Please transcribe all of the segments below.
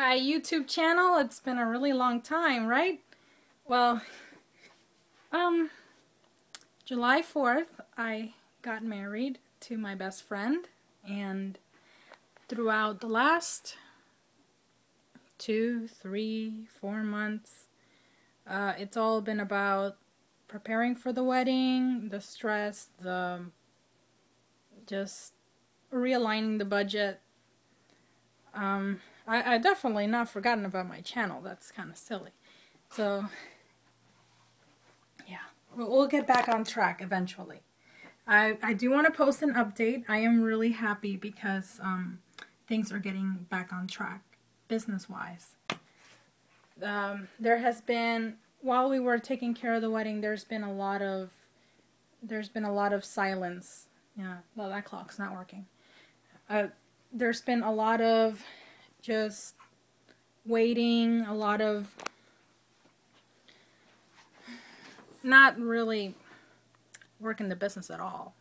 Hi, YouTube channel. It's been a really long time, right? Well, um, July 4th, I got married to my best friend, and throughout the last 2, 3, 4 months, it's all been about preparing for the wedding, the stress, the just realigning the budget. I definitely not forgotten about my channel. That's kind of silly. So, yeah, we'll get back on track eventually. I do want to post an update. I am really happy because things are getting back on track business-wise. There has been, while we were taking care of the wedding, there's been a lot of silence. Yeah, well, that clock's not working. There's been a lot of just waiting, a lot of not really working the business at all.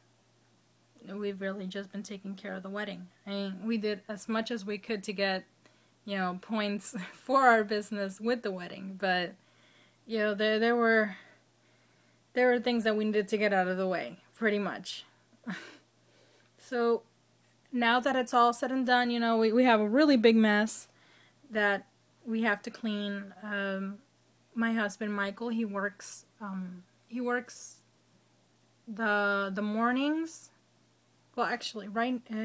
We've really just been taking care of the wedding. I mean, we did as much as we could to get, points for our business with the wedding, but there were things that we needed to get out of the way, pretty much. So now that it's all said and done, we have a really big mess that we have to clean. My husband Michael, he works the mornings. Well, actually,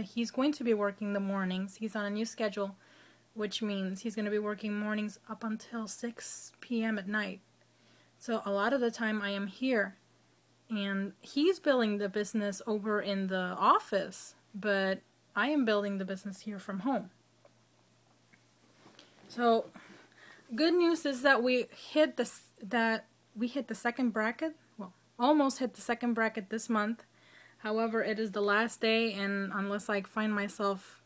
he's going to be working the mornings. He's on a new schedule, which means he's going to be working mornings up until 6 p.m. at night. So a lot of the time I am here, and he's building the business over in the office, but I am building the business here from home. So good news is that we hit the second bracket. Well, almost hit the second bracket this month. However, it is the last day, and unless I find myself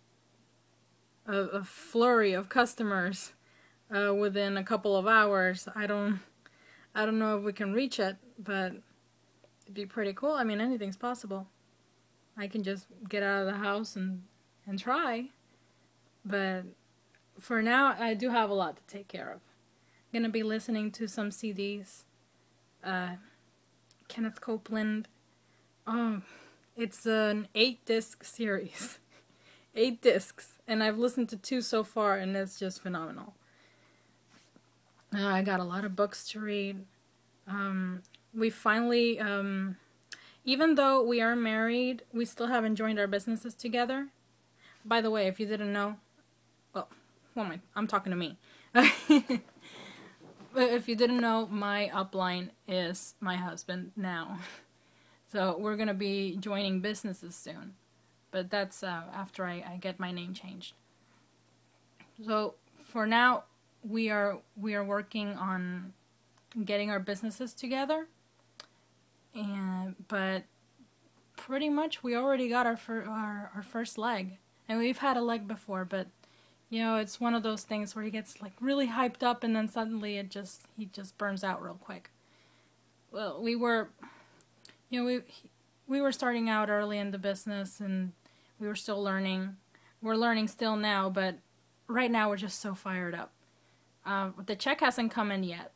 a flurry of customers within a couple of hours, I don't know if we can reach it, but it'd be pretty cool. I mean, anything's possible. I can just get out of the house and try. But for now, I do have a lot to take care of. I'm gonna be listening to some CDs. Kenneth Copeland. Oh, it's an 8-disc series. 8 discs, and I've listened to 2 so far, and it's just phenomenal. I got a lot of books to read. We finally, even though we are married, we still haven't joined our businesses together. By the way, if you didn't know, I'm talking to me. But if you didn't know, my upline is my husband now. So we're going to be joining businesses soon. But that's after I get my name changed. So for now, we are working on getting our businesses together. But pretty much we already got our first leg. And we've had a leg before, but it's one of those things where he gets like really hyped up, and then suddenly he just burns out real quick. Well, we were starting out early in the business, and we were still learning. We're learning still now, but right now we're just so fired up. The check hasn't come in yet,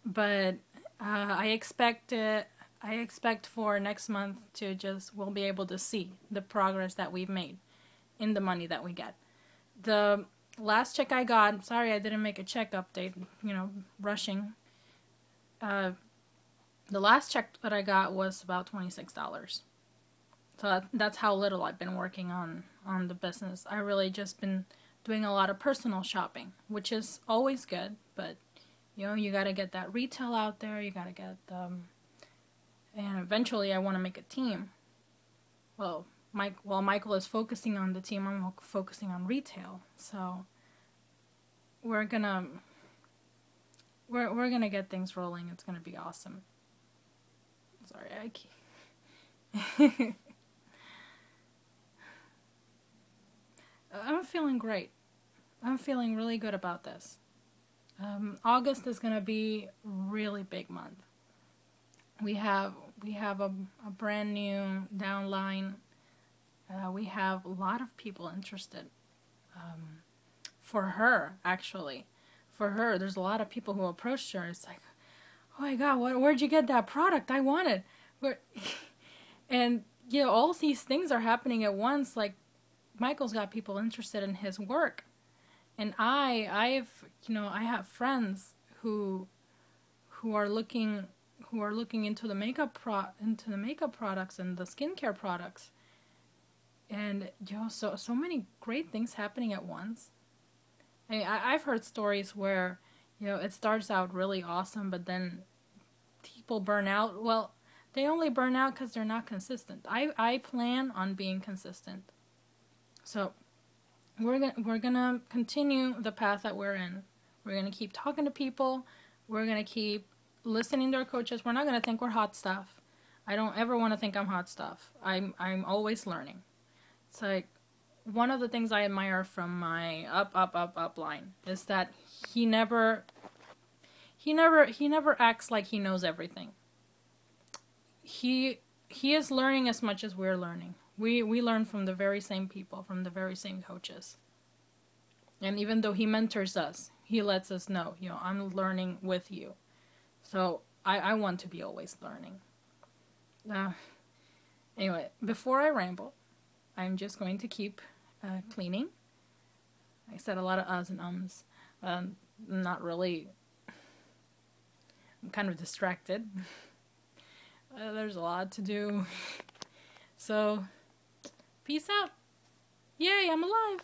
but I expect for next month we'll be able to see the progress that we've made in the money that we get. The last check I got, sorry I didn't make a check update, rushing. The last check that I got was about $26. So that's how little I've been working on the business. I really just been doing a lot of personal shopping, which is always good, but you gotta get that retail out there, you gotta get and eventually I want to make a team. Well, while Michael is focusing on the team, I'm focusing on retail. So we're gonna get things rolling. It's gonna be awesome. Sorry, I can't. I'm feeling great. I'm feeling really good about this. August is gonna be a really big month. We have a brand new downline. We have a lot of people interested. for her, actually. For her, there's a lot of people who approached her. It's like, oh my God, where'd you get that product? I want it. And, you know, all these things are happening at once. Like, Michael's got people interested in his work. And I have friends who are looking into the makeup products and the skincare products. And, you know, so many great things happening at once. I mean, I've heard stories where, you know, it starts out really awesome, but then people burn out. Well, they only burn out because they're not consistent. I plan on being consistent. So we're gonna continue the path that we're in. We're gonna keep talking to people. We're gonna keep listening to our coaches. We're not gonna think we're hot stuff. I don't ever want to think I'm hot stuff. I'm always learning. It's like, one of the things I admire from my up line is that he never acts like he knows everything. He is learning as much as we're learning. We learn from the very same people, from the very same coaches. And even though he mentors us, he lets us know, you know, I'm learning with you. So I want to be always learning. Anyway, before I ramble, I'm just going to keep cleaning. I said a lot of uhs and ums. Not really. I'm kind of distracted. There's a lot to do. So, peace out. Yay, I'm alive.